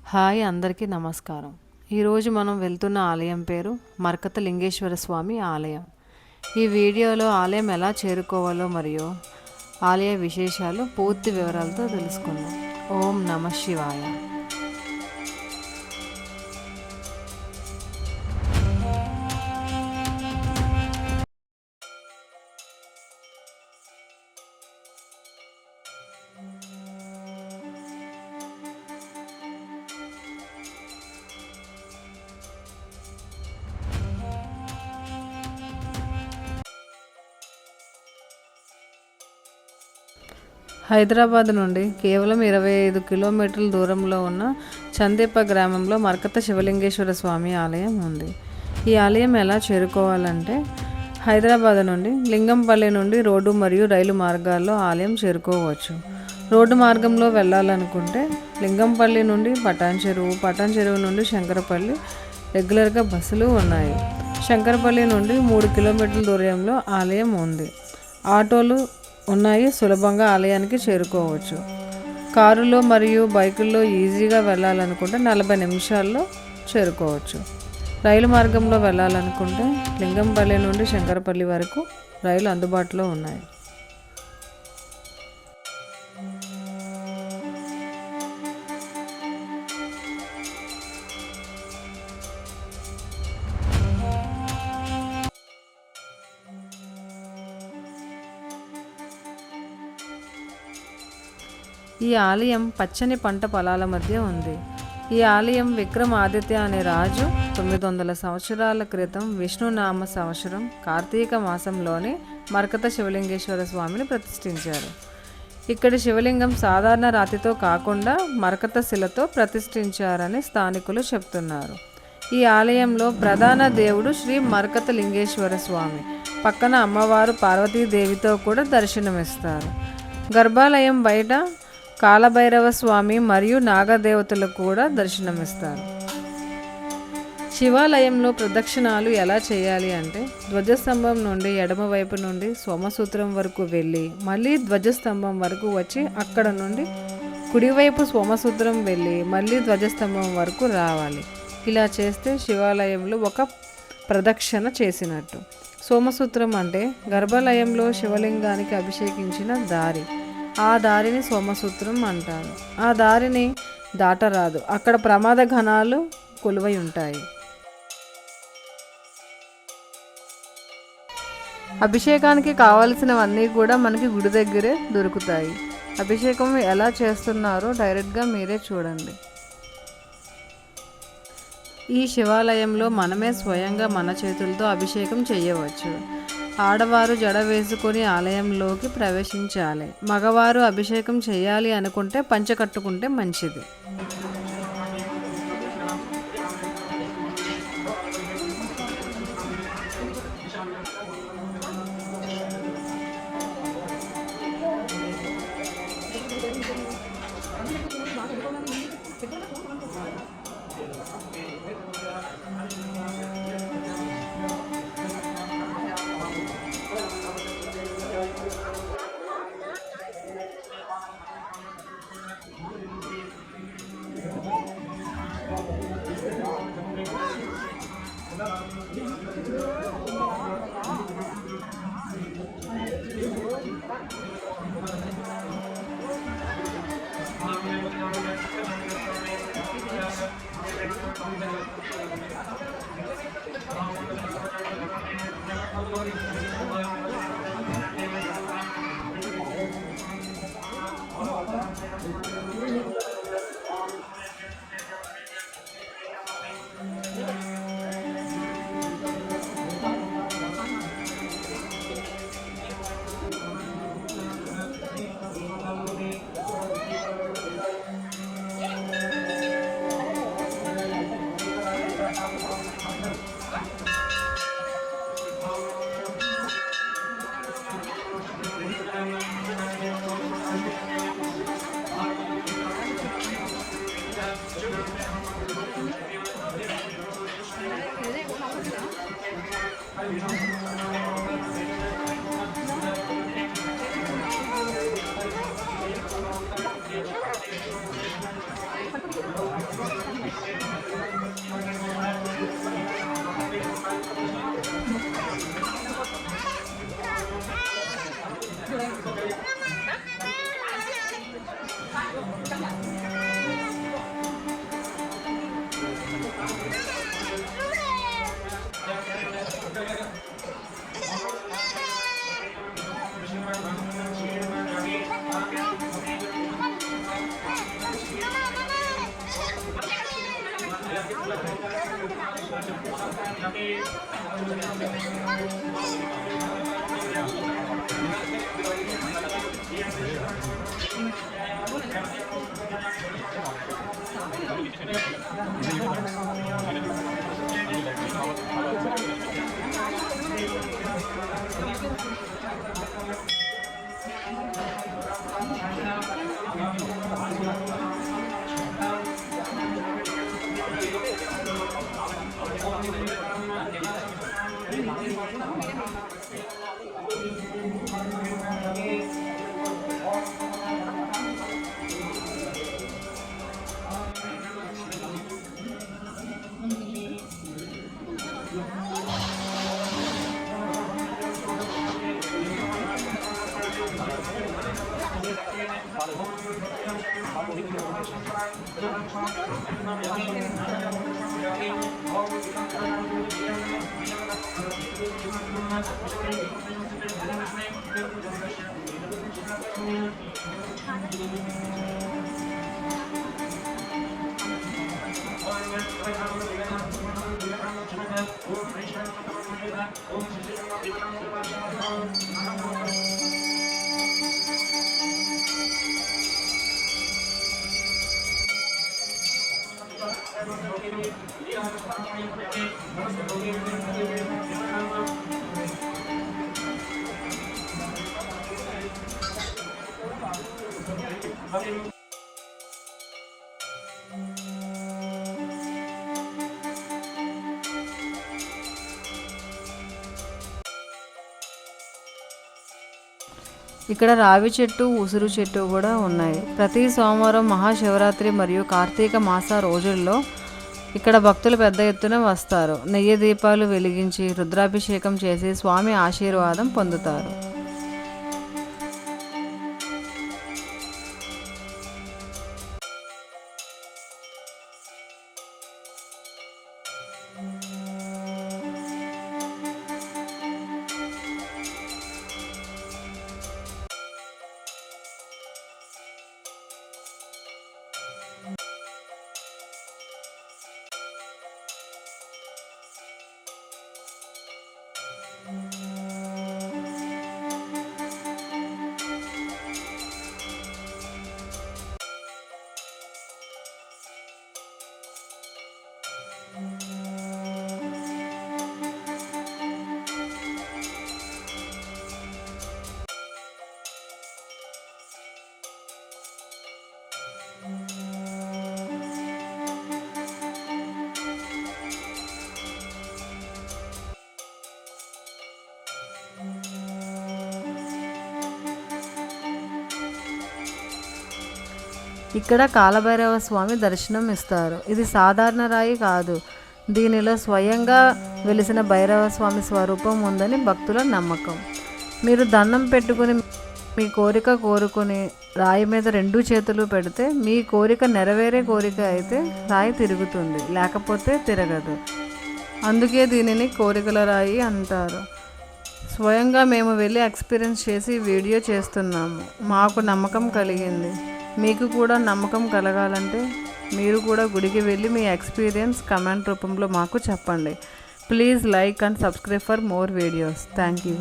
Hi అందరికీ నమస్కారం. ఈరోజు మనం వెళ్తున్న ఆలయం పేరు మర్కత లింగేశ్వర స్వామి ఆలయం. ఈ వీడియోలో ఆలయం ఎలా చేరుకోవాలో మరియు ఆలయ విశేషాలు పూర్తి వివరాలతో తెలుసుకుందాం. ఓం నమః శివాయ. హైదరాబాద్ నుండి కేవలం 25 కిలోమీటర్ల దూరంలో ఉన్న చందేప గ్రామంలో మర్కత శివలింగేశ్వర స్వామి ఆలయం ఉంది. ఈ ఆలయం ఎలా చేరుకోవాలంటే హైదరాబాద్ నుండి లింగంపల్లి నుండి రోడ్డు మరియు రైలు మార్గాల్లో ఆలయం చేరుకోవచ్చు. రోడ్డు మార్గంలో వెళ్ళాలనుకుంటే లింగంపల్లి నుండి పటాన్ చెరువు నుండి శంకరపల్లి రెగ్యులర్గా బస్సులు ఉన్నాయి. శంకరపల్లి నుండి 3 కిలోమీటర్ల దూరంలో ఆలయం ఉంది. ఆటోలు ఉన్నాయి, సులభంగా ఆలయానికి చేరుకోవచ్చు. కారులో మరియు బైకుల్లో ఈజీగా వెళ్ళాలనుకుంటే 40 నిమిషాల్లో చేరుకోవచ్చు. రైలు మార్గంలో వెళ్ళాలనుకుంటే లింగంపల్లి నుండి శంకరపల్లి వరకు రైలు అందుబాటులో ఉన్నాయి. ఈ ఆలయం పచ్చని పంట పొలాల మధ్య ఉంది. ఈ ఆలయం విక్రమాదిత్య అనే రాజు 900 సంవత్సరాల క్రితం విష్ణునామ సంవత్సరం కార్తీక మాసంలోని మర్కత శివలింగేశ్వర స్వామిని ప్రతిష్ఠించారు. ఇక్కడి శివలింగం సాధారణ రాతితో కాకుండా మర్కత శిలతో ప్రతిష్ఠించారని స్థానికులు చెప్తున్నారు. ఈ ఆలయంలో ప్రధాన దేవుడు శ్రీ మర్కత లింగేశ్వర స్వామి, పక్కన అమ్మవారు పార్వతీదేవితో కూడా దర్శనమిస్తారు. గర్భాలయం బయట కాలభైరవ స్వామి మరియు నాగదేవతలు కూడా దర్శనమిస్తారు. శివాలయంలో ప్రదక్షిణాలు ఎలా చేయాలి అంటే ధ్వజస్తంభం నుండి ఎడమవైపు నుండి సోమసూత్రం వరకు వెళ్ళి మళ్ళీ ధ్వజస్తంభం వరకు వచ్చి అక్కడ నుండి కుడివైపు సోమసూత్రం వెళ్ళి మళ్ళీ ధ్వజస్తంభం వరకు రావాలి. ఇలా చేస్తే శివాలయంలో ఒక ప్రదక్షిణ చేసినట్టు. సోమసూత్రం అంటే గర్భాలయంలో శివలింగానికి అభిషేకించిన దారి. ఆ దారిని సోమసూత్రం అంటారు. ఆ దారిని దాటరాదు, అక్కడ ప్రమాద ఘనాలు కొలువై ఉంటాయి. అభిషేకానికి కావలసినవన్నీ కూడా మనకి గుడి దగ్గరే దొరుకుతాయి. అభిషేకం ఎలా చేస్తున్నారో డైరెక్ట్గా మీరే చూడండి. ఈ శివాలయంలో మనమే స్వయంగా మన చేతులతో అభిషేకం చేయవచ్చు. ఆడవారు జడ వేసుకొని ఆలయంలోకి ప్రవేశించాలి. మగవారు అభిషేకం చేయాలి అనుకుంటే పంచె కట్టుకుంటే మంచిది. ఇక్కడ రావి చెట్టు, ఉసురు చెట్టు కూడా ఉన్నాయి. ప్రతి సోమవారం మహాశివరాత్రి మరియు కార్తీక మాస రోజుల్లో ఇక్కడ భక్తులు పెద్ద ఎత్తున వస్తారు. నెయ్యి దీపాలు వెలిగించి రుద్రాభిషేకం చేసి స్వామి ఆశీర్వాదం పొందుతారు. ఇక్కడ కాలభైరవ స్వామి దర్శనం ఇస్తారు. ఇది సాధారణ రాయి కాదు, దీనిలో స్వయంగా వెలిసిన భైరవ స్వామి స్వరూపం ఉందని భక్తుల నమ్మకం. మీరు దండం పెట్టుకుని మీ కోరిక కోరుకుని రాయి మీద 2 చేతులు పెడితే మీ కోరిక నెరవేరే కోరిక అయితే రాయి తిరుగుతుంది, లేకపోతే తిరగదు. అందుకే దీనిని కోరికల రాయి అంటారు. స్వయంగా మేము వెళ్ళి ఎక్స్పీరియన్స్ చేసి వీడియో చేస్తున్నాము. మాకు నమ్మకం కలిగింది. మీకు కూడా నమ్మకం కలగాలంటే మీరు కూడా గుడికి వెళ్ళి మీ ఎక్స్పీరియన్స్ కమెంట్ రూపంలో మాకు చెప్పండి. Please like and subscribe for more videos. Thank you.